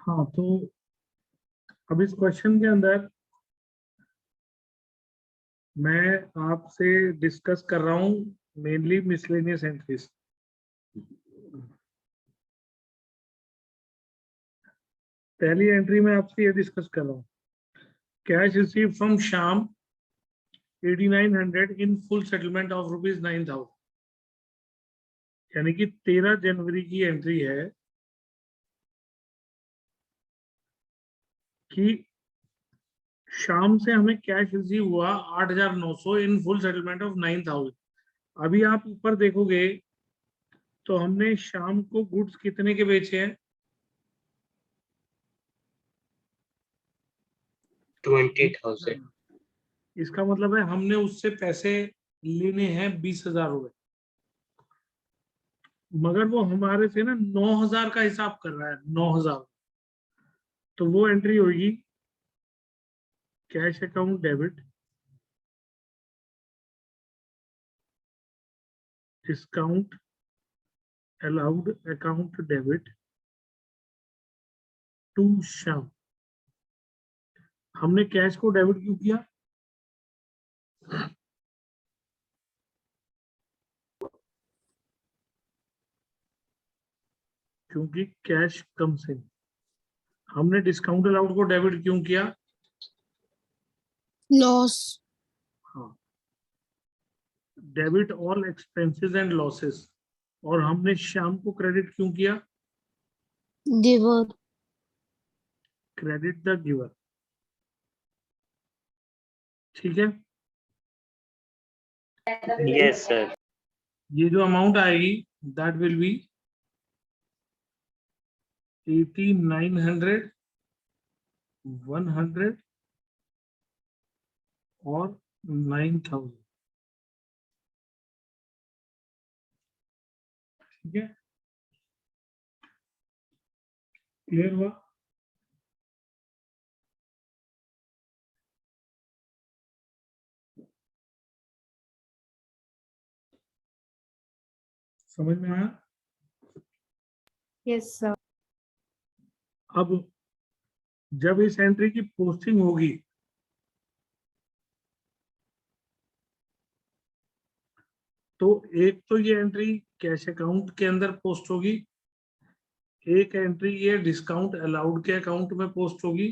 हाँ, तो अब इस क्वेश्चन के अंदर मैं आपसे डिस्कस कर रहा हूँ मेनली मिसलेनियस एंट्रीज। पहली एंट्री में आपसे ये डिस्कस कर रहा हूँ, cash receive from Shyam 8900 in full settlement of ₹9,000। यानी कि 13 जनवरी की एंट्री है कि शाम से हमें कैश रिसीव हुआ 8,900 इन फुल सेटलमेंट ऑफ 9,000। अभी आप ऊपर देखोगे तो हमने शाम को गुड्स कितने के बेचे हैं? 20,000। इसका मतलब है हमने उससे पैसे लेने हैं 20,000 रुपए, मगर वो हमारे से ना 9,000 का हिसाब कर रहा है, 9,000। तो वो एंट्री होगी cash account debit, discount allowed account debit to Shyam. हमने कैश को डेबिट क्यों किया? क्योंकि कैश कम से। हमने डिस्काउंट अलाउड को डेबिट क्यों किया? लॉस। हाँ, debit all expenses and losses. और हमने श्याम को क्रेडिट क्यों किया? गिवर। Credit the giver. ठीक है, यस सर। ये जो अमाउंट आएगी दैट विल बी 8,900, 100 और 9,000। ठीक है, क्लियर हुआ? समझ में आया? Yes sir. अब जब इस एंट्री की पोस्टिंग होगी तो एक तो ये एंट्री कैश अकाउंट के अंदर पोस्ट होगी, एक एंट्री ये डिस्काउंट अलाउड के अकाउंट में पोस्ट होगी,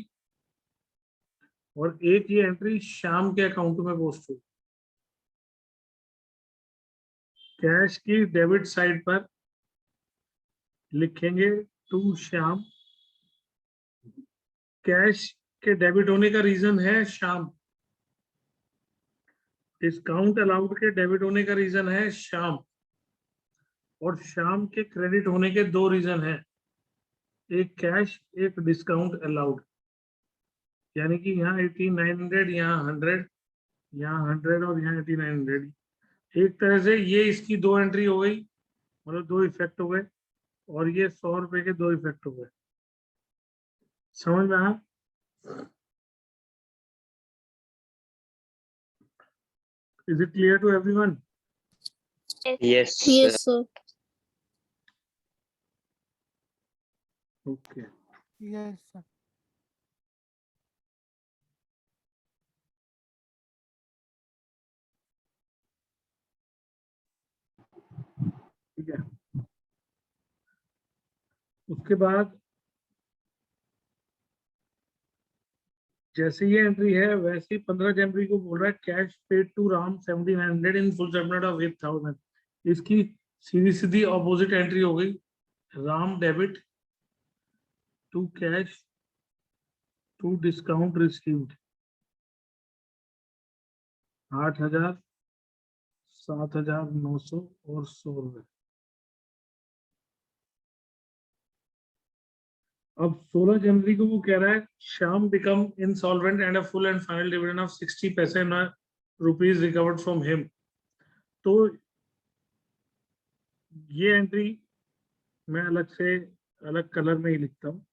और एक ये एंट्री श्याम के अकाउंट में पोस्ट होगी। कैश की डेबिट साइड पर लिखेंगे टू श्याम। कैश के डेबिट होने का रीजन है श्याम, डिस्काउंट अलाउड के डेबिट होने का रीजन है श्याम, और श्याम के क्रेडिट होने के दो रीजन हैं, एक कैश एक डिस्काउंट अलाउड। यानी कि यहाँ 8,900, यहाँ 100, यहाँ 100 और यहाँ 8,900। एक तरह से ये इसकी दो एंट्री हो गई, मतलब दो इफेक्ट हो गए, और ये 100 रुपए के दो इफेक्ट हो गए। समझ में आया? Is it clear to everyone? Yes yes sir. Okay. Yes sir. ठीक है, उसके बाद जैसे ये एंट्री है वैसे ही 15 जनवरी को बोल रहा है cash paid to Ram 1,700 in full settlement of 8,000। इसकी सीधी सीधी ऑपोजिट एंट्री हो गई, Ram debit to cash to discount received 8,000, 7,900 और 100 रुपए। अब 16 जनवरी को वो कह रहा है Shyam become insolvent and a full and final dividend of 60 पैसे रुपीज रिकवर्ड फ्रॉम हिम। तो ये एंट्री मैं अलग से अलग कलर में ही लिखता हूँ।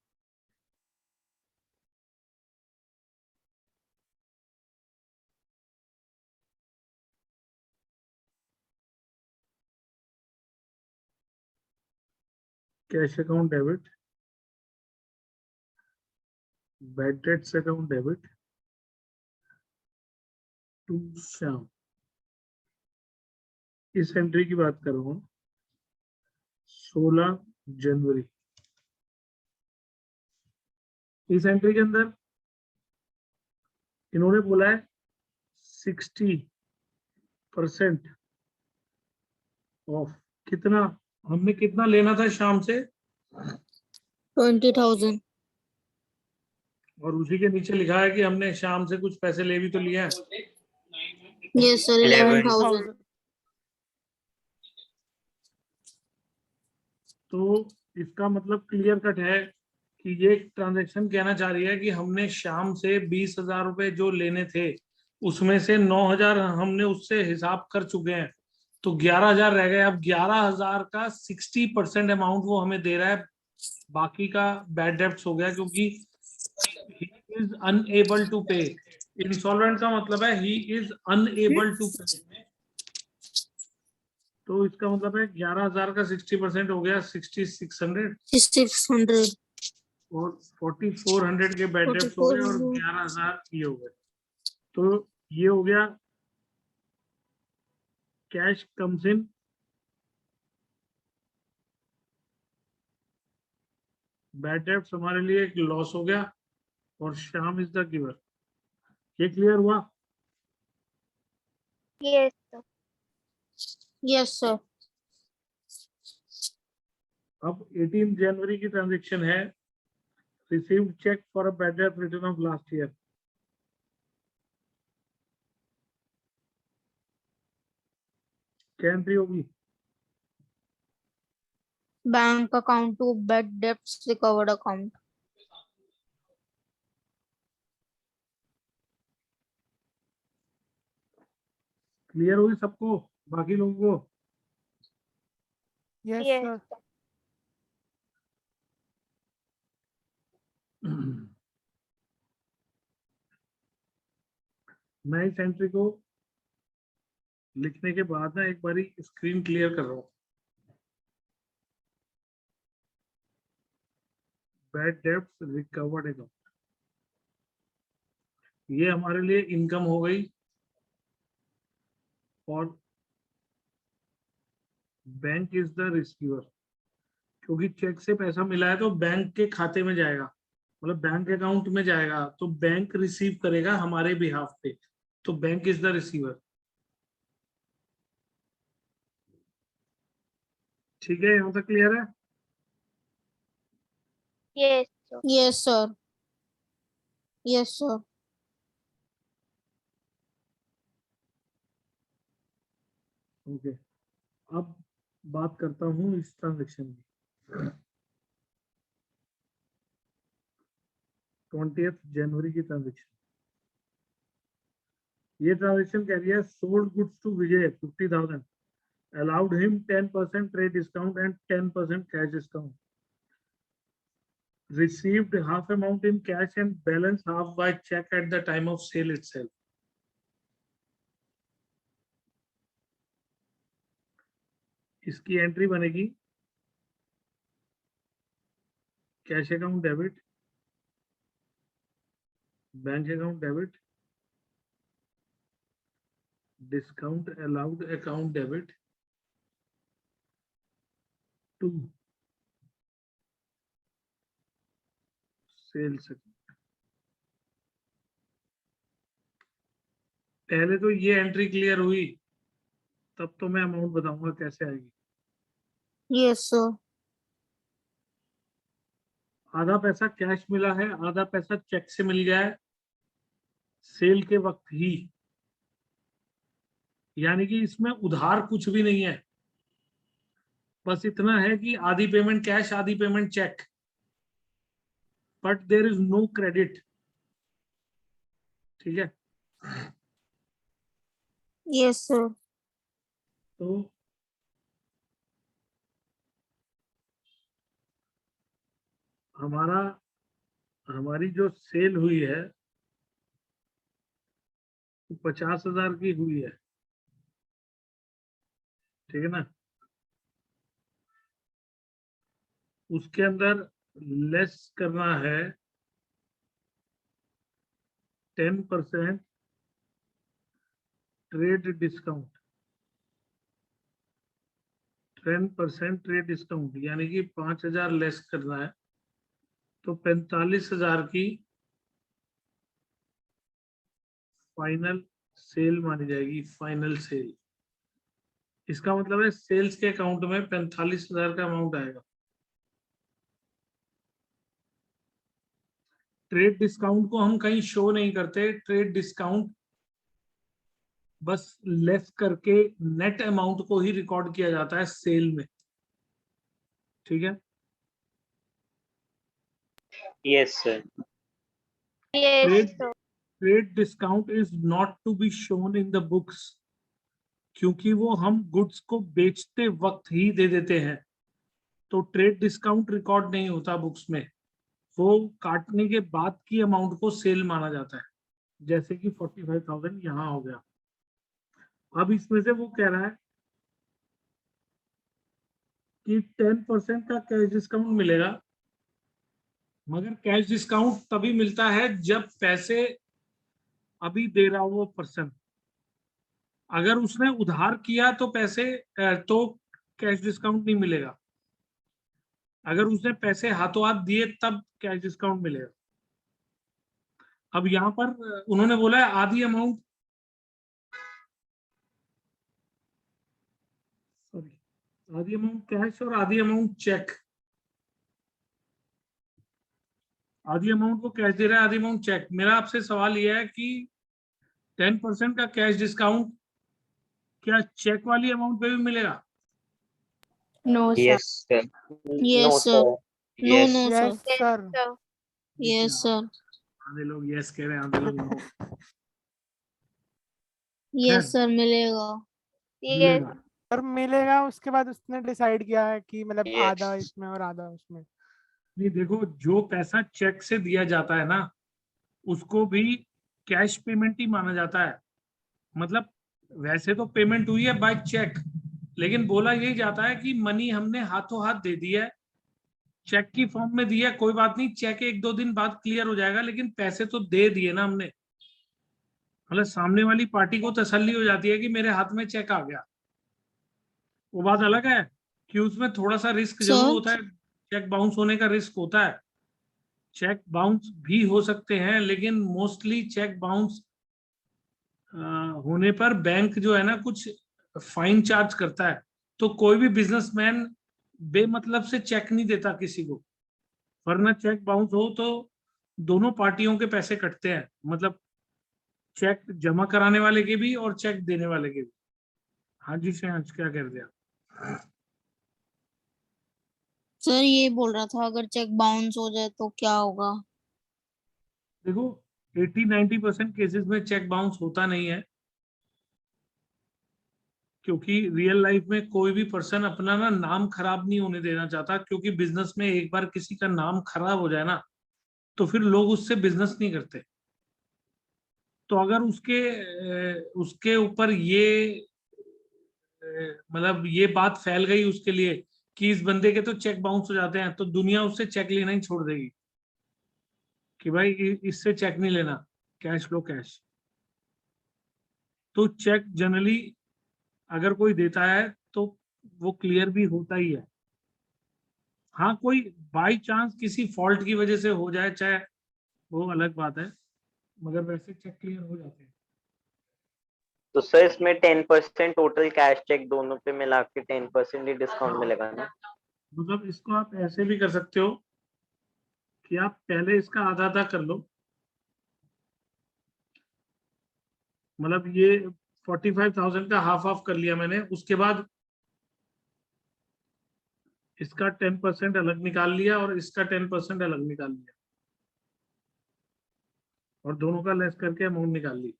Cash account debit bad debts account debit to Shyam. इस एंट्री की बात कर रहा हूँ, 16 जनवरी। इस एंट्री के अंदर इन्होंने बोला है 60% ऑफ। कितना हमने कितना लेना था शाम से, 20,000. और उसी के नीचे लिखा है कि हमने शाम से कुछ पैसे ले भी तो लिया है। Yes, sir. 11,000. तो इसका मतलब क्लियर कट है कि ये ट्रांजैक्शन कहना चाह रही है कि हमने शाम से 20,000 रुपए जो लेने थे, उसमें से 9,000 हमने उससे हिसाब कर चुके हैं, तो 11,000 रह गए। अब 11,000 का 60% अमाउंट वो हमें दे रहा है, बाकी का बैड डेब्ट्स हो गया, क्योंकि he is unable to pay। Insolvent का मतलब है he is unable to pay। तो इसका मतलब है 11,000 का 60% हो गया 6,600, 6,600. और 4,400 के बैड डेब्ट्स हो गए, और 11,000 ये हो गए। तो ये हो गया cash comes in, bad debts हमारे लिए एक लॉस हो गया, और श्याम इज द गिवर। ये क्लियर हुआ? Yes, sir. Yes, sir. अब 18 जनवरी की ट्रांजेक्शन है, received cheque for a bad debt written off last year. क्या एंट्री होगी? Bank account to bad debts recovered account. Clear हुई सबको, बाकी लोगों को? Yes, sir. मैं इस एंट्री को लिखने के बाद ना एक बारी स्क्रीन क्लियर कर रहा हूँ। बैड डेब्ट्स रिकवर्ड अकाउंट, ये हमारे लिए इनकम हो गई, और बैंक इज द रिसीवर, क्योंकि चेक से पैसा मिला है तो बैंक के खाते में जाएगा, मतलब बैंक अकाउंट में जाएगा, तो बैंक रिसीव करेगा हमारे बिहाफ पे, तो बैंक इज द रिसीवर। ठीक है, यहाँ तक क्लियर है? Yes, sir. Yes, sir. Yes, sir. Okay, अब बात करता हूँ इस ट्रांजेक्शन की। 20th जनवरी की ट्रांजेक्शन, ये ट्रांजेक्शन कह रही है sold goods to Vijay 50,000, allowed him 10% trade discount and 10% cash discount, received half amount in cash and balance half by check at the time of sale itself। इसकी एंट्री बनेगी cash account debit, bank account debit, discount allowed account debit to sales account. पहले तो ये entry clear हुई, तब तो मैं amount बताऊंगा कैसे आएगी। Yes, sir. आधा पैसा कैश मिला है, आधा पैसा चेक से मिल गया है सेल के वक्त ही, यानी कि इसमें उधार कुछ भी नहीं है, बस इतना है कि आधी पेमेंट कैश आधी payment cheque, but there is no credit. ठीक है, Yes, sir. तो हमारी जो सेल हुई है 50,000 की हुई है, ठीक है ना, उसके अंदर लेस करना है 10% ट्रेड डिस्काउंट, 10% ट्रेड डिस्काउंट यानी कि 5,000 लेस करना है, तो 45,000 की फाइनल सेल मानी जाएगी, फाइनल सेल। इसका मतलब है सेल्स के अकाउंट में 45,000 का अमाउंट आएगा। ट्रेड डिस्काउंट को हम कहीं शो नहीं करते, ट्रेड डिस्काउंट बस लेस करके नेट अमाउंट को ही रिकॉर्ड किया जाता है सेल में, ठीक है। Yes, sir. Yes, trade sir. Trade discount is not to be shown in the books, क्योंकि वो हम गुड्स को बेचते वक्त ही दे देते हैं, तो ट्रेड डिस्काउंट रिकॉर्ड नहीं होता बुक्स में। वो काटने के बाद की अमाउंट को सेल माना जाता है, जैसे कि 45,000 यहाँ हो गया। अब इसमें से वो कह रहा है कि 10% का कैश डिस्काउंट मिलेगा, मगर कैश डिस्काउंट तभी मिलता है जब पैसे अभी दे रहा हो वो पर्सन। अगर उसने उधार किया तो पैसे तो कैश डिस्काउंट नहीं मिलेगा, अगर उसने पैसे हाथों हाथ दिए तब कैश डिस्काउंट मिलेगा। अब यहाँ पर उन्होंने बोला है आधी अमाउंट, सॉरी, आधी अमाउंट कैश और आधी अमाउंट चेक। आधी अमाउंट को कैश दे रहा है, आधी अमाउंट चेक। मेरा आपसे सवाल यह है कि 10% का कैश डिस्काउंट क्या चेक वाली अमाउंट पे भी मिलेगा? No, sir. Yes, sir. Yes, No, sir. sir. No, Yes. no, sir. Yes sir. Yes, sir. आधे लोग यस कह रहे हैं, आधे लोग नो। Yes, sir. मिलेगा। मिलेगा। सर मिलेगा, उसके बाद उसने डिसाइड किया है कि मतलब Yes. आधा इसमें और आधा उसमें। नहीं देखो, जो पैसा चेक से दिया जाता है ना, उसको भी कैश पेमेंट ही माना जाता है। मतलब वैसे तो पेमेंट हुई है बाय चेक, लेकिन बोला यही जाता है कि मनी हमने हाथों हाथ दे दी है, चेक की फॉर्म में दी है, कोई बात नहीं, चेक 1-2 दिन बाद क्लियर हो जाएगा, लेकिन पैसे तो दे दिए ना हमने। मतलब सामने वाली पार्टी को तसल्ली हो जाती है कि मेरे हाथ में चेक आ गया। वो बात अलग है कि उसमें थोड़ा सा रिस्क जरूर Sir. होता है, चेक बाउंस होने का रिस्क होता है। चेक बाउंस भी हो सकते हैं, लेकिन मोस्टली चेक बाउंस होने पर बैंक जो है ना कुछ फाइन चार्ज करता है। तो कोई भी बिजनेसमैन बेमतलब से चेक नहीं देता किसी को, वरना चेक बाउंस हो तो दोनों पार्टियों के पैसे कटते हैं, मतलब चेक जमा कराने वाले के भी और चेक देने वाले के भी। हाँ जी श्रेयांश, क्या कह रहे हैं? सर ये बोल रहा था अगर चेक बाउंस हो जाए तो क्या होगा? देखो 80-90% केसेस में चेक बाउंस होता नहीं है, क्योंकि रियल लाइफ में कोई भी पर्सन अपना ना नाम खराब नहीं होने देना चाहता, क्योंकि बिजनेस में एक बार किसी का नाम खराब हो जाए ना तो फिर लोग उससे बिजनेस नहीं करते। तो अगर उसके ऊपर ये मतलब ये बात फैल गई उसके लिए कि इस बंदे के तो चेक बाउंस हो जाते हैं, तो दुनिया उससे चेक लेना ही छोड़ देगी कि भाई इससे चेक नहीं लेना, कैश लो कैश। तो चेक जनरली अगर कोई देता है तो वो क्लियर भी होता ही है। हाँ, कोई बाई चांस किसी फॉल्ट की वजह से हो जाए चाहे, वो अलग बात है, मगर वैसे चेक क्लियर हो जाते हैं। तो सर इसमें 10% टोटल कैश चेक दोनों पे मिला के 10% ही डिस्काउंट मिलेगा ना? मतलब इसको आप ऐसे भी कर सकते हो कि आप पहले इसका आधा आधा कर लो, मतलब ये 45,000 का हाफ हाफ कर लिया मैंने, उसके बाद इसका 10% अलग निकाल लिया और इसका 10% अलग निकाल लिया और दोनों का लेस करके अमाउंट निकाल ली।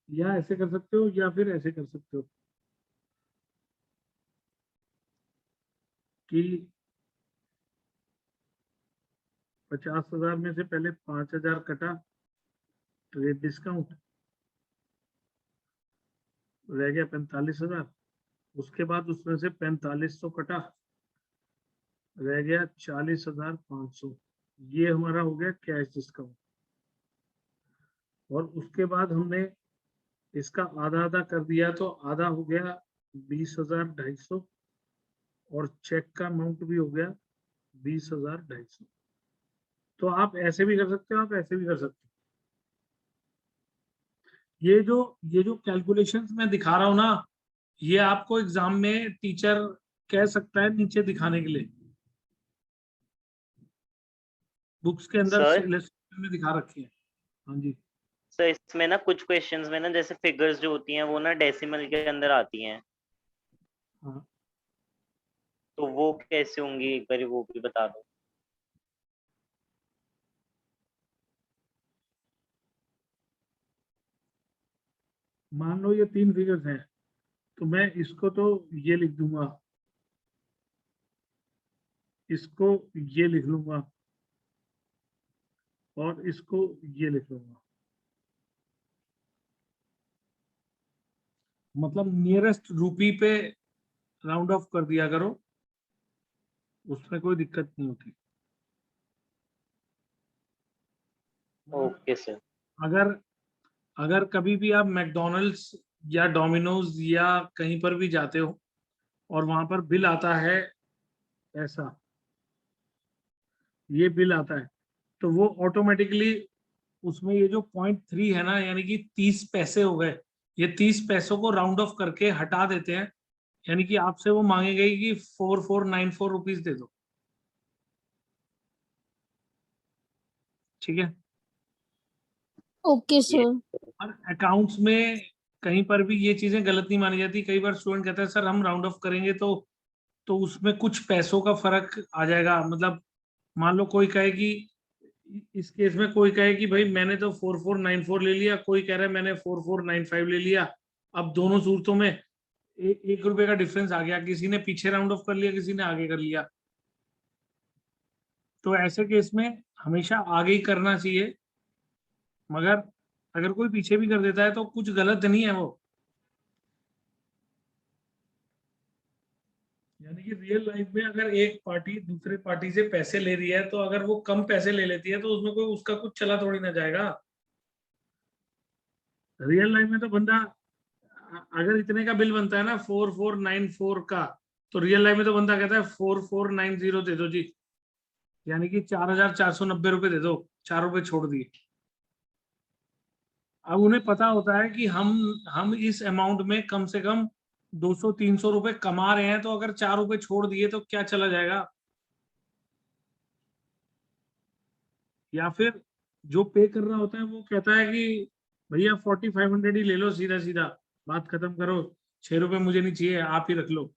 या ऐसे कर सकते हो या फिर ऐसे कर सकते हो कि 50,000 में से पहले 5,000 कटा ट्रेड डिस्काउंट, रह गया 45,000। उसके बाद उसमें से 4500 कटा, रह गया 40,500। ये हमारा हो गया कैश डिस्काउंट। और उसके बाद हमने इसका आधा आधा कर दिया तो आधा हो गया 20,250 और चेक का अमाउंट भी हो गया 20,250। तो आप ऐसे भी कर सकते हो, आप ऐसे भी कर सकते हो। ये जो कैलकुलेशंस मैं दिखा रहा हूं ना, ये आपको एग्जाम में टीचर कह सकता है नीचे दिखाने के लिए। बुक्स के अंदर सर illustration में दिखा रखी है। हाँ जी। सर इसमें ना कुछ क्वेश्चंस में ना जैसे फिगर्स जो होती हैं वो ना डेसिमल के अंदर आती हैं, हाँ, तो वो कैसे होंगी एक बार वो भी बता दो। मान लो ये 3 फिगर्स हैं, तो मैं इसको तो ये लिख दूंगा, इसको ये लिख लूंगा और इसको ये लिख लूंगा। मतलब नियरेस्ट रूपी पे राउंड ऑफ कर दिया करो, उसमें कोई दिक्कत नहीं होती। Okay sir. अगर अगर कभी भी आप मैकडोनल्ड्स या डोमिनोज या कहीं पर भी जाते हो और वहां पर बिल आता है ऐसा, ये बिल आता है, तो वो ऑटोमेटिकली उसमें ये जो 0.3 है ना, यानी कि 30 पैसे हो गए, ये 30 पैसों को राउंड ऑफ करके हटा देते हैं। यानी कि आपसे वो मांगेगा कि 4494 रुपीज दे दो। ठीक है। Okay, ये sir. और अकाउंट्स में कहीं पर भी ये चीजें गलत नहीं मानी जाती। कई बार स्टूडेंट कहता है सर हम राउंड ऑफ करेंगे तो उसमें कुछ पैसों का फर्क आ जाएगा। मतलब मान लो कोई कहे कि इस केस में कोई कहे कि भाई मैंने तो 4494 ले लिया, कोई कह रहा है मैंने 4495 ले लिया। अब दोनों सूरतों में 1 रुपए का डिफरेंस आ गया, किसी ने पीछे राउंड ऑफ कर लिया, किसी ने आगे कर लिया। तो ऐसे केस में हमेशा आगे ही करना चाहिए, मगर अगर कोई पीछे भी कर देता है तो कुछ गलत नहीं है वो। यानी कि रियल लाइफ में अगर एक पार्टी दूसरे पार्टी से पैसे ले रही है, तो अगर वो कम पैसे ले लेती है तो उसमें कोई उसका कुछ चला थोड़ी ना जाएगा। रियल लाइफ में तो बंदा अगर इतने का बिल बनता है ना 4494 का, तो रियल लाइफ में तो बंदा कहता है 4490 दे दो जी, यानी कि 4,490 रुपए दे दो, 4 रुपए छोड़ दिए। अब उन्हें पता होता है कि हम इस अमाउंट में कम से कम 200-300 रुपए कमा रहे हैं, तो अगर 4 रुपए छोड़ दिए तो क्या चला जाएगा। या फिर जो पे कर रहा होता है वो कहता है कि भैया 4500 ही ले लो, सीधा सीधा बात खत्म करो, 6 रुपए मुझे नहीं चाहिए, आप ही रख लो।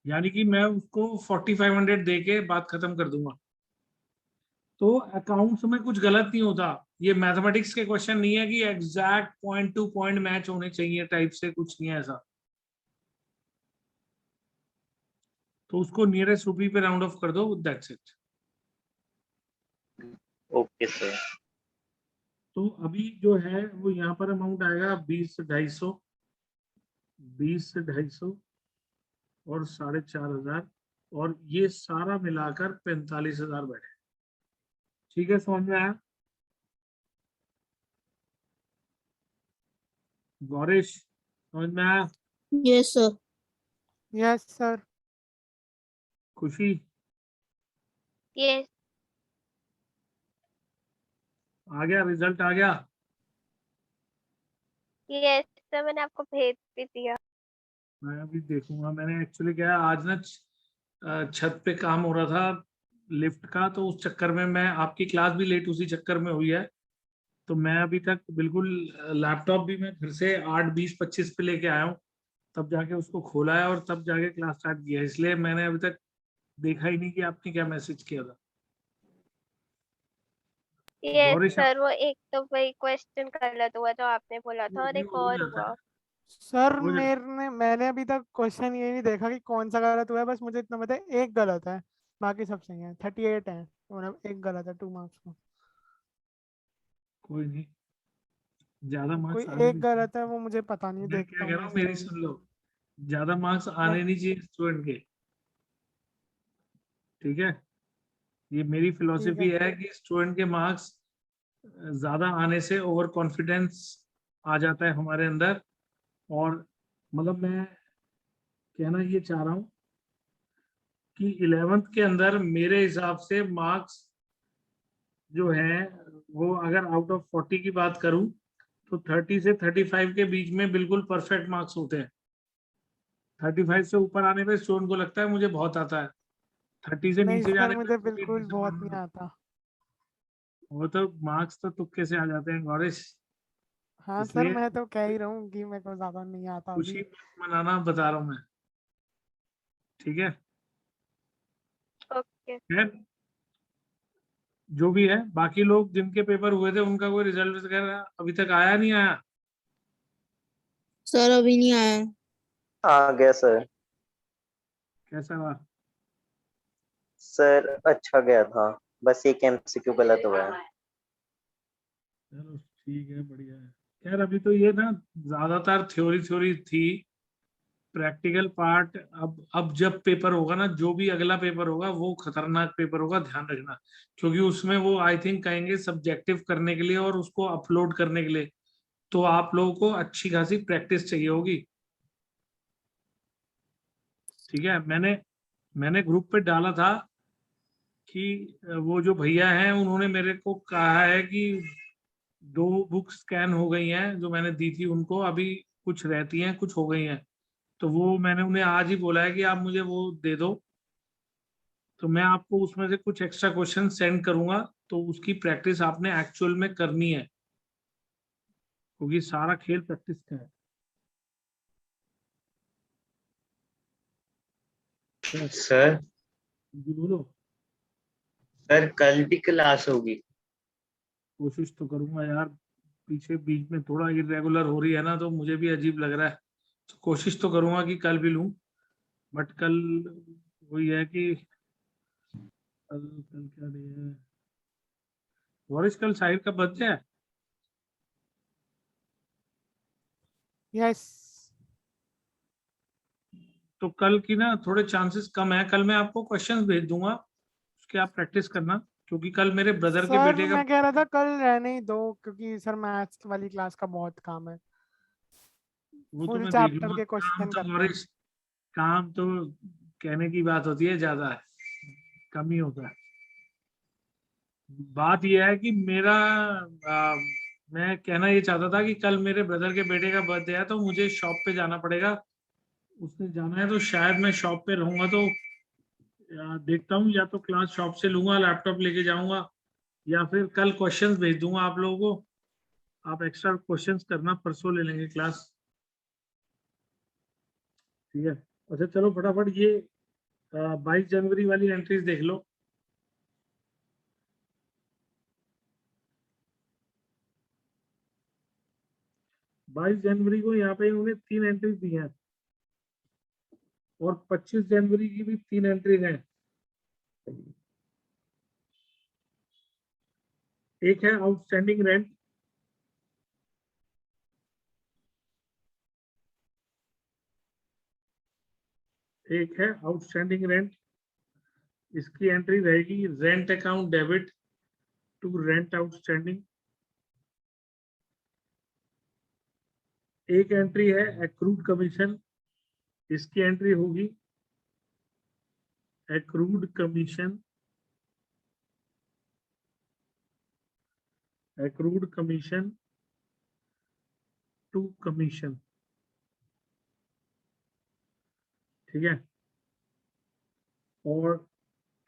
यानी कि मैं उसको 4500 दे के बात खत्म कर दूंगा। तो अकाउंट्स में कुछ गलत नहीं होता। ये मैथमेटिक्स के क्वेश्चन नहीं है कि exact point two point match होने चाहिए टाइप से, कुछ नहीं है ऐसा। तो उसको नियरेस्ट रूपी पे राउंड ऑफ कर दो, दैट्स इट। Okay sir. तो अभी जो है वो यहाँ पर अमाउंट आएगा 20,250, 20,250 और 4,500, और ये सारा मिलाकर 45,000 बैठे। ठीक है, समझ में आया गौरीश? समझ में आया? Yes, sir. Yes sir. खुशी यस आ गया, रिजल्ट आ गया? यस सर, मैंने आपको भेज भी दिया। मैं अभी देखूंगा। मैंने एक्चुअली क्या है, आज ना छत पे काम हो रहा था लिफ्ट का, तो उस चक्कर में मैं, आपकी क्लास भी लेट उसी चक्कर में हुई है। तो मैं अभी तक बिल्कुल लैपटॉप भी मैं घर से 8:20-25 पे लेके आया हूँ, तब जाके उसको खोला है और तब जाके क्लास स्टार्ट किया है। इसलिए मैंने अभी तक देखा ही नहीं कि आपने क्या मैसेज किया था। यस गौरीश सर, वो एक तो वही क्वेश्चन गलत हुआ जो आपने बोला था, और ये एक हो और जाता हुआ। है, सर हो जाता मैंने अभी तक क्वेश्चन ये नहीं देखा कि कौन सा गलत हुआ है, बस मुझे इतना पता है एक गलत है, बाकी सब सही है। 38 है, मतलब एक गलत है 2 मार्क्स का। कोई नहीं, ज्यादा कोई मार्क्स आने एक नहीं चाहिए। गलत है, वो मुझे पता नहीं, मैं क्या देखता कह हूँ रहा हूँ, कैसे मेरी होगा। सुन लो, ज्यादा मार्क्स आने नहीं चाहिए स्टूडेंट के। ठीक है, ये मेरी फिलॉसफी है कि स्टूडेंट के मार्क्स ज्यादा आने से ओवर कॉन्फिडेंस आ जाता है हमारे अंदर। और मतलब मैं कहना ये चाह रहा हूँ कि 11th के अंदर मेरे हिसाब से मार्क्स जो है वो अगर आउट ऑफ 40 की बात करूं तो 30 से 35 के बीच में बिल्कुल परफेक्ट मार्क्स होते हैं। 35 से ऊपर आने पे स्टूडेंट को लगता है मुझे बहुत आता है, 30 से नहीं नीचे सर, जाने पे मुझे बिल्कुल बहुत नहीं वो आता। तो मार्क्स तो तुक्के से आ जाते हैं गौरीश। हाँ सर, इसलिए मैं तो कह ही रहा हूँ कि मेरे को ज्यादा नहीं आता खुशी अभी। मत मनाना बता रहा हूँ मैं, ठीक है। ओके। खैर जो भी है, बाकी लोग जिनके पेपर हुए थे उनका कोई रिजल्ट वगैरह अभी तक आया नहीं आया? सर अभी नहीं आया है। आ गया सर। कैसा रहा? सर अच्छा गया था, बस एक एमसीक्यू गलत हुआ है। चलो ठीक है, बढ़िया है। खैर अभी तो ये ना ज्यादातर थ्योरी थ्योरी थी, प्रैक्टिकल पार्ट अब जब पेपर होगा ना, जो भी अगला पेपर होगा वो खतरनाक पेपर होगा, ध्यान रखना। क्योंकि उसमें वो आई थिंक कहेंगे सब्जेक्टिव करने के लिए और उसको अपलोड करने के लिए, तो आप लोगों को अच्छी खासी प्रैक्टिस चाहिए होगी। ठीक है, मैंने ग्रुप पे डाला था कि वो जो भैया हैं उन्होंने मेरे को कहा है कि 2 बुक स्कैन हो गई हैं जो मैंने दी थी उनको, अभी कुछ रहती हैं, कुछ हो गई हैं। तो वो मैंने उन्हें आज ही बोला है कि आप मुझे वो दे दो, तो मैं आपको उसमें से कुछ एक्स्ट्रा क्वेश्चन सेंड करूंगा। तो उसकी प्रैक्टिस आपने एक्चुअल में करनी है, क्योंकि सारा खेल प्रैक्टिस का है। सर जी बोलो। सर कल भी क्लास होगी? कोशिश तो करूंगा यार, पीछे बीच में थोड़ा इरेगुलर हो रही है ना, तो मुझे भी अजीब लग रहा है। तो कोशिश तो करूंगा कि कल भी लूं, बट कल वही है कि कल कल क्या डे है? वॉरिस कल साहिर का बर्थडे है। यस। तो कल की ना थोड़े चांसेस कम है, कल मैं आपको क्वेश्चंस भेज दूंगा, उसके आप प्रैक्टिस करना, क्योंकि कल मेरे ब्रदर के सर बेटे का। मैं कह रहा था कल रहने ही दो, क्योंकि सर मैथ्स वाली क्लास का बहुत काम है। वो तो फुल मैं देख चैप्टर लूंगा, के काम क्वेश्चन तो करने हैं। वॉरिस, काम तो कहने की बात होती है, ज्यादा है, कम ही होता है। बात यह है कि मेरा मैं कहना ये चाहता था कि कल मेरे ब्रदर के बेटे का बर्थडे है, तो मुझे शॉप पे जाना पड़ेगा, उसने जाना है, तो शायद मैं शॉप पे रहूंगा। तो देखता हूँ, या तो क्लास शॉप से लूंगा, लैपटॉप लेके जाऊंगा, या फिर कल क्वेश्चंस भेज दूंगा आप लोगों को, आप एक्स्ट्रा क्वेश्चंस करना, परसों ले लेंगे क्लास। ठीक है, अच्छा चलो फटाफट ये 22 जनवरी वाली एंट्रीज देख लो। 22 जनवरी को यहाँ पे उन्होंने 3 एंट्रीज दी हैं, और 25 जनवरी की भी 3 एंट्रीज हैं। एक है आउटस्टैंडिंग रेंट, एक है आउटस्टैंडिंग रेंट, इसकी एंट्री रहेगी rent account debit to rent outstanding. एक एंट्री है एक्रूड कमीशन, इसकी एंट्री होगी accrued commission, accrued commission to commission. ठीक है, और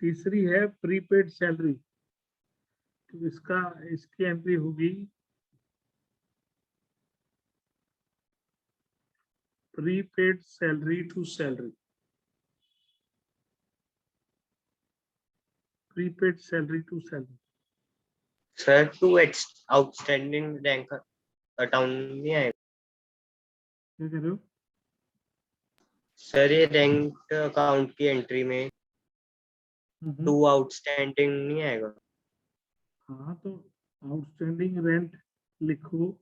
तीसरी है प्रीपेड सैलरी, तो इसकी एंट्री होगी prepaid salary to salary, prepaid salary to salary. Sir to outstanding rent account नहीं आएगा? क्या कह रहे हो? सर ये रैंक अकाउंट की एंट्री में हम्म। टू आउटस्टैंडिंग नहीं आएगा? हाँ तो आउटस्टैंडिंग रेंट लिखो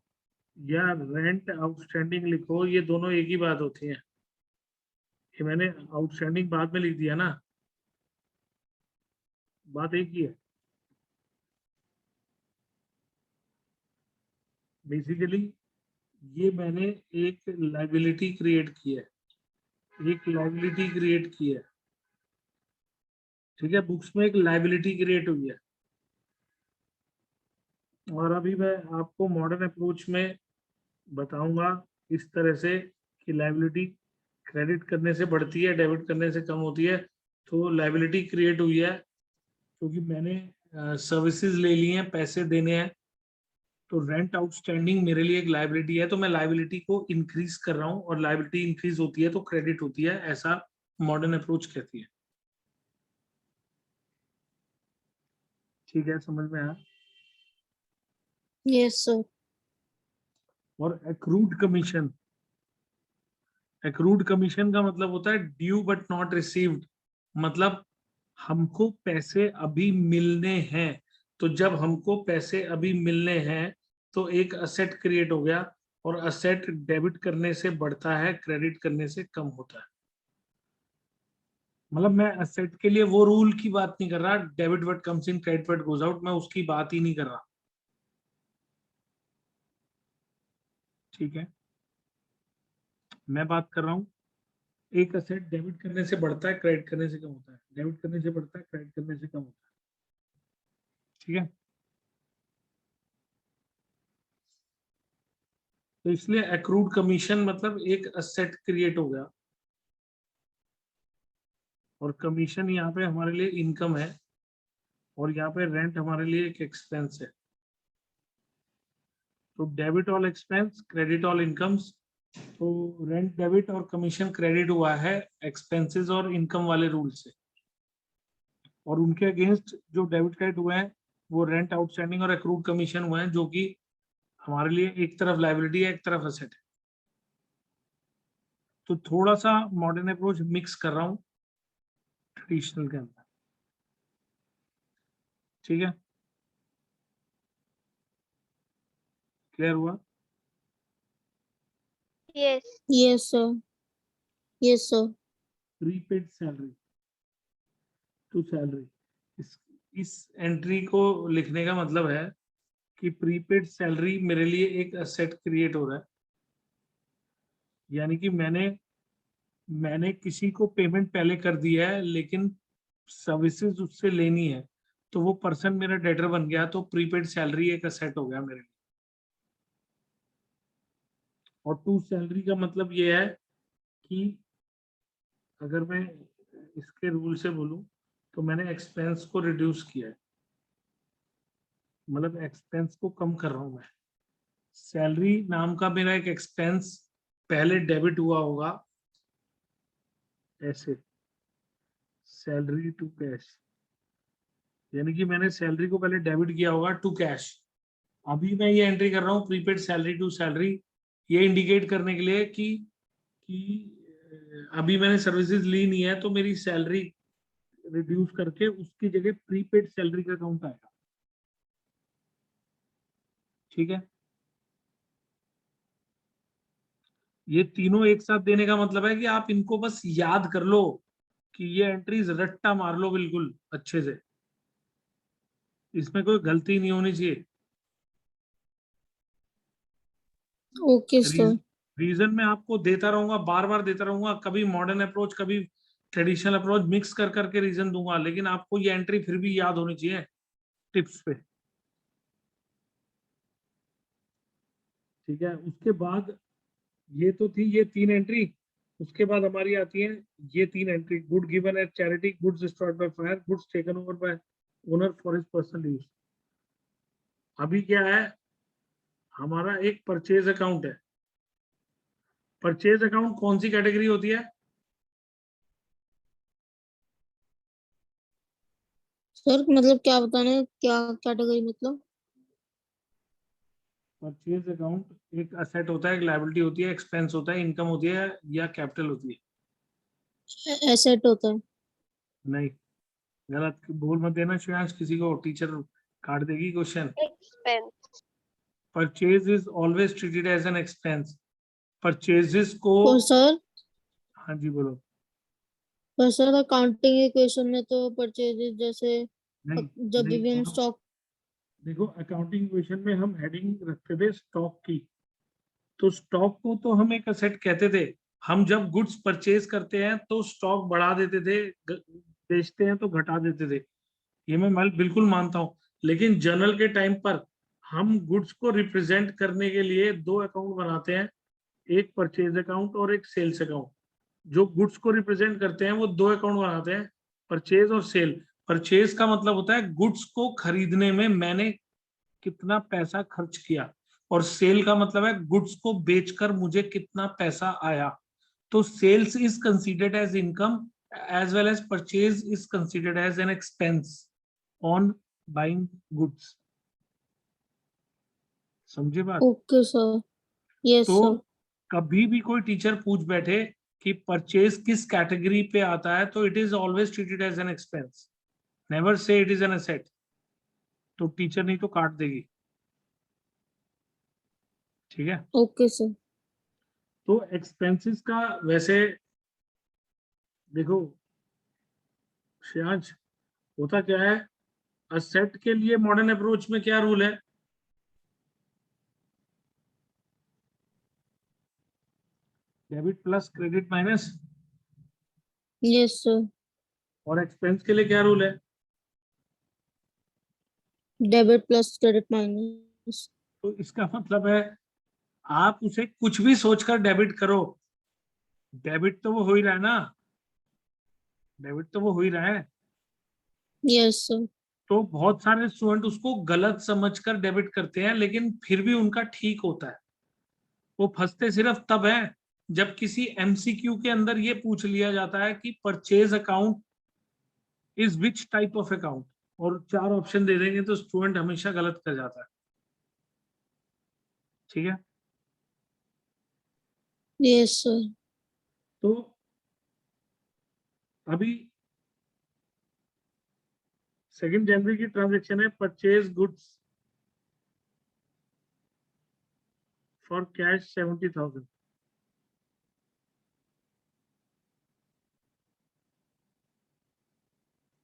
या रेंट आउटस्टैंडिंग लिखो, ये दोनों एक ही बात होती है। ये मैंने आउटस्टैंडिंग बाद में लिख दिया ना, बात एक ही है। बेसिकली ये मैंने एक लाइबिलिटी क्रिएट की है, एक लाइबिलिटी क्रिएट की है, ठीक है, बुक्स में एक लाइबिलिटी क्रिएट हुई है। और अभी मैं आपको मॉडर्न अप्रोच में बताऊंगा इस तरह से कि लाइबिलिटी क्रेडिट करने से बढ़ती है, डेबिट करने से कम होती है। तो लाइबिलिटी क्रिएट हुई है क्योंकि मैंने सर्विसेज ले ली हैं, पैसे देने हैं, तो रेंट आउटस्टैंडिंग मेरे लिए एक लाइबिलिटी है, तो मैं लाइबिलिटी को इंक्रीज कर रहा हूँ और लाइबिलिटी इंक्रीज होती है तो क्रेडिट होती है, ऐसा मॉडर्न अप्रोच कहती है। ठीक है, समझ में आया? Yes, sir. और एक्रूड कमीशन, एक्रूड कमीशन का मतलब होता है ड्यू बट नॉट रिसीव्ड, मतलब हमको पैसे अभी मिलने हैं, तो जब हमको पैसे अभी मिलने हैं तो एक असेट क्रिएट हो गया, और असेट डेबिट करने से बढ़ता है, क्रेडिट करने से कम होता है। मतलब मैं असेट के लिए वो रूल की बात नहीं कर रहा, debit what comes in credit what goes out, मैं उसकी बात ही नहीं कर रहा। ठीक है, मैं बात कर रहा हूँ एक असेट डेबिट करने से बढ़ता है, क्रेडिट करने से कम होता है, डेबिट करने से बढ़ता है, क्रेडिट करने से कम होता है। ठीक है, तो इसलिए एक्रूड कमीशन मतलब एक असेट क्रिएट हो गया, और कमीशन यहाँ पे हमारे लिए इनकम है, और यहाँ पे रेंट हमारे लिए एक एक्सपेंस है। तो debit all expense, credit all incomes, तो रेंट डेबिट और कमीशन क्रेडिट हुआ है एक्सपेंसेस और इनकम वाले रूल से, और उनके अगेंस्ट जो डेबिट क्रेडिट हुए हैं वो रेंट आउटस्टैंडिंग और एक्रूड कमीशन हुए हैं, जो कि हमारे लिए एक तरफ लाइबिलिटी है, एक तरफ असेट है। तो थोड़ा सा मॉडर्न अप्रोच मिक्स कर रहा हूँ ट्रेडिशनल के अंदर। ठीक है, क्लियर हुआ? Yes. Yes, sir. Yes, sir. Prepaid salary to salary, इस एंट्री को लिखने का मतलब है कि प्रीपेड सैलरी मेरे लिए एक असेट क्रिएट हो रहा है, यानी कि मैंने किसी को पेमेंट पहले कर दिया है लेकिन सर्विसेज उससे लेनी है, तो वो पर्सन मेरा डेटर बन गया, तो प्रीपेड सैलरी एक असेट हो गया मेरे लिए। और टू सैलरी का मतलब ये है कि अगर मैं इसके रूल से बोलूं तो मैंने एक्सपेंस को रिड्यूस किया है, मतलब एक्सपेंस को कम कर रहा हूं मैं। सैलरी नाम का मेरा एक एक्सपेंस पहले डेबिट हुआ होगा ऐसे, सैलरी टू कैश, यानी कि मैंने सैलरी को पहले डेबिट किया होगा टू कैश। अभी मैं ये एंट्री कर रहा हूँ प्रीपेड सैलरी टू सैलरी, ये इंडिकेट करने के लिए कि अभी मैंने सर्विसेज ली नहीं है, तो मेरी सैलरी रिड्यूस करके उसकी जगह प्रीपेड सैलरी का अकाउंट आएगा। ठीक है, ये तीनों एक साथ देने का मतलब है कि आप इनको बस याद कर लो कि ये एंट्रीज रट्टा मार लो बिल्कुल अच्छे से, इसमें कोई गलती नहीं होनी चाहिए। Okay, sir. रीजन मैं आपको देता रहूंगा, बार बार देता रहूंगा, कभी मॉडर्न अप्रोच कभी ट्रेडिशनल अप्रोच मिक्स कर करके रीजन दूंगा, लेकिन आपको ये एंट्री फिर भी याद होनी चाहिए टिप्स पे। ठीक है, उसके बाद ये तो थी ये तीन एंट्री, उसके बाद हमारी आती है ये तीन entry, good given at charity, goods destroyed by fire, goods taken over by owner for his personal use. अभी क्या है, हमारा एक परचेज अकाउंट है। परचेज अकाउंट कौन सी कैटेगरी होती है? सर मतलब क्या बताना है, क्या कैटेगरी मतलब? परचेज अकाउंट एक असेट होता है, एक लायबिलिटी होती है, एक्सपेंस होता है, इनकम होती है या कैपिटल होती है? एसेट होता है। नहीं, गलत बोल मत देना श्रेयांश, किसी को टीचर काट देगी question. Expense. Purchase is always treated as an expense. Purchases को, और सर, हाँ जी बोलो। पर सर अकाउंटिंग इक्वेशन में तो परचेजेस जैसे नहीं जब नहीं, भी हम हम स्टॉक देखो अकाउंटिंग इक्वेशन में हम हेडिंग रखते थे स्टॉक की, तो स्टॉक को तो हम एक असेट कहते थे। हम जब गुड्स परचेज करते हैं तो स्टॉक बढ़ा देते थे, बेचते हैं तो घटा देते थे, ये मैं बिल्कुल मानता हूँ। लेकिन जर्नल के टाइम पर हम गुड्स को रिप्रेजेंट करने के लिए दो अकाउंट बनाते हैं, एक परचेज अकाउंट और एक सेल्स अकाउंट। जो गुड्स को रिप्रेजेंट करते हैं वो दो अकाउंट बनाते हैं, परचेज और सेल। परचेज का मतलब होता है गुड्स को खरीदने में मैंने कितना पैसा खर्च किया, और सेल का मतलब है गुड्स को बेचकर मुझे कितना पैसा आया। तो sales is considered as income as well as purchase is considered as an expense on buying goods। समझे बात? ओके सर, यस तो सर। कभी भी कोई टीचर पूछ बैठे कि परचेज किस कैटेगरी पे आता है, तो it is always treated as an expense, never say it is an asset. तो टीचर नहीं तो काट देगी, ठीक है? Okay sir. तो एक्सपेंसेस का वैसे देखो श्रेयांश, होता क्या है, असेट के लिए मॉडर्न अप्रोच में क्या रूल है? Debit plus credit minus. Yes sir. और एक्सपेंस के लिए क्या रूल है? Debit plus credit minus. तो इसका मतलब है आप उसे कुछ भी सोचकर डेबिट करो, डेबिट तो वो हो ही रहा है ना, डेबिट तो वो हो ही रहा है। Yes sir. तो बहुत सारे स्टूडेंट उसको गलत समझकर डेबिट करते हैं, लेकिन फिर भी उनका ठीक होता है। वो फंसते सिर्फ तब है जब किसी एमसीक्यू के अंदर ये पूछ लिया जाता है कि purchase account is which type of account, और चार ऑप्शन दे देंगे तो स्टूडेंट हमेशा गलत कर जाता है, ठीक है? Yes sir. तो अभी 2 जनवरी की ट्रांजेक्शन है, परचेज गुड्स फॉर कैश 70,000।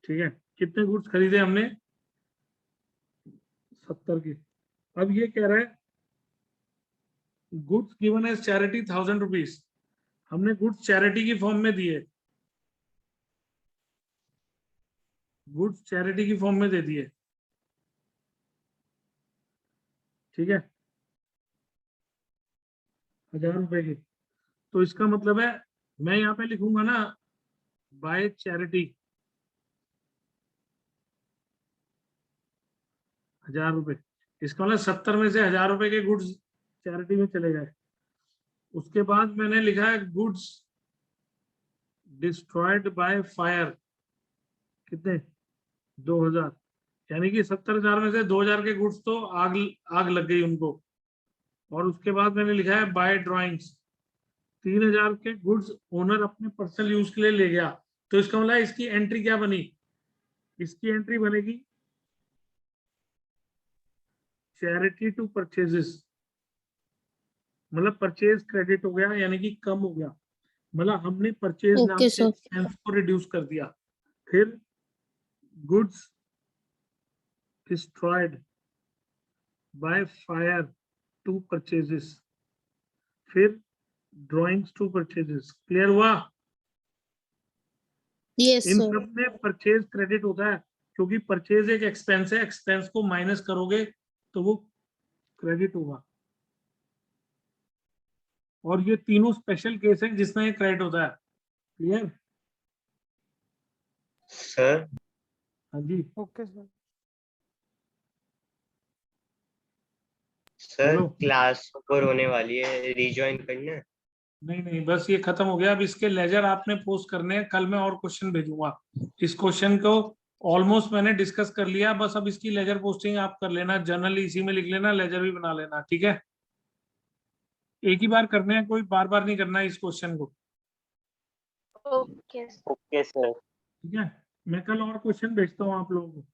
ठीक है, कितने गुड्स खरीदे हमने? 70 के। अब ये कह रहा है goods given as charity 1000 rupees, हमने गुड्स चैरिटी की फॉर्म में दिए, गुड्स चैरिटी की फॉर्म में दे दिए, ठीक है, 1000 रुपए की। तो इसका मतलब है मैं यहाँ पे लिखूंगा ना बाय चैरिटी 1000 रुपए, इसका मतलब 70 में से 1000 रुपए के गुड्स चैरिटी में चले गए। उसके बाद मैंने लिखा है गुड्स डिस्ट्रॉयड बाय फायर, कितने? 2000, यानी कि 70,000 में से 2000 के गुड्स तो आग आग लग गई उनको। और उसके बाद मैंने लिखा है बाय ड्राइंग्स, 3000 के गुड्स ओनर अपने पर्सनल यूज के लिए ले गया। तो इसका मतलब इसकी एंट्री क्या बनी? इसकी एंट्री बनेगी चैरिटी टू परचेजेस, मतलब परचेज क्रेडिट हो गया, यानी कि कम हो गया, मतलब हमने परचेज नाम ओके के सर। एक्सपेंस को रिड्यूस कर दिया। फिर goods destroyed by fire to purchases, फिर ड्राइंग्स टू परचेजेस। क्लियर हुआ? यस इन सर। सब में परचेज क्रेडिट होता है, क्योंकि परचेज एक एक्सपेंस है, एक्सपेंस को माइनस करोगे तो वो क्रेडिट होगा। और ये तीनों स्पेशल केस हैं जिसमें ये क्रेडिट होता है। क्लियर? सर हाँ जी, ओके सर। सर बोलो। क्लास ओवर होने वाली है, रिज्वाइन करना है। नहीं नहीं, बस ये खत्म हो गया। अब इसके लेजर आपने पोस्ट करने हैं, कल मैं और क्वेश्चन भेजूंगा। इस क्वेश्चन को ऑलमोस्ट मैंने डिस्कस कर लिया, बस अब इसकी लेजर पोस्टिंग आप कर लेना, जर्नल इसी में लिख लेना, लेजर भी बना लेना, ठीक है? एक ही बार करने हैं, कोई बार बार नहीं करना है इस क्वेश्चन को, ओके ओके सर। ठीक है? मैं कल और क्वेश्चन भेजता हूँ आप लोगों को।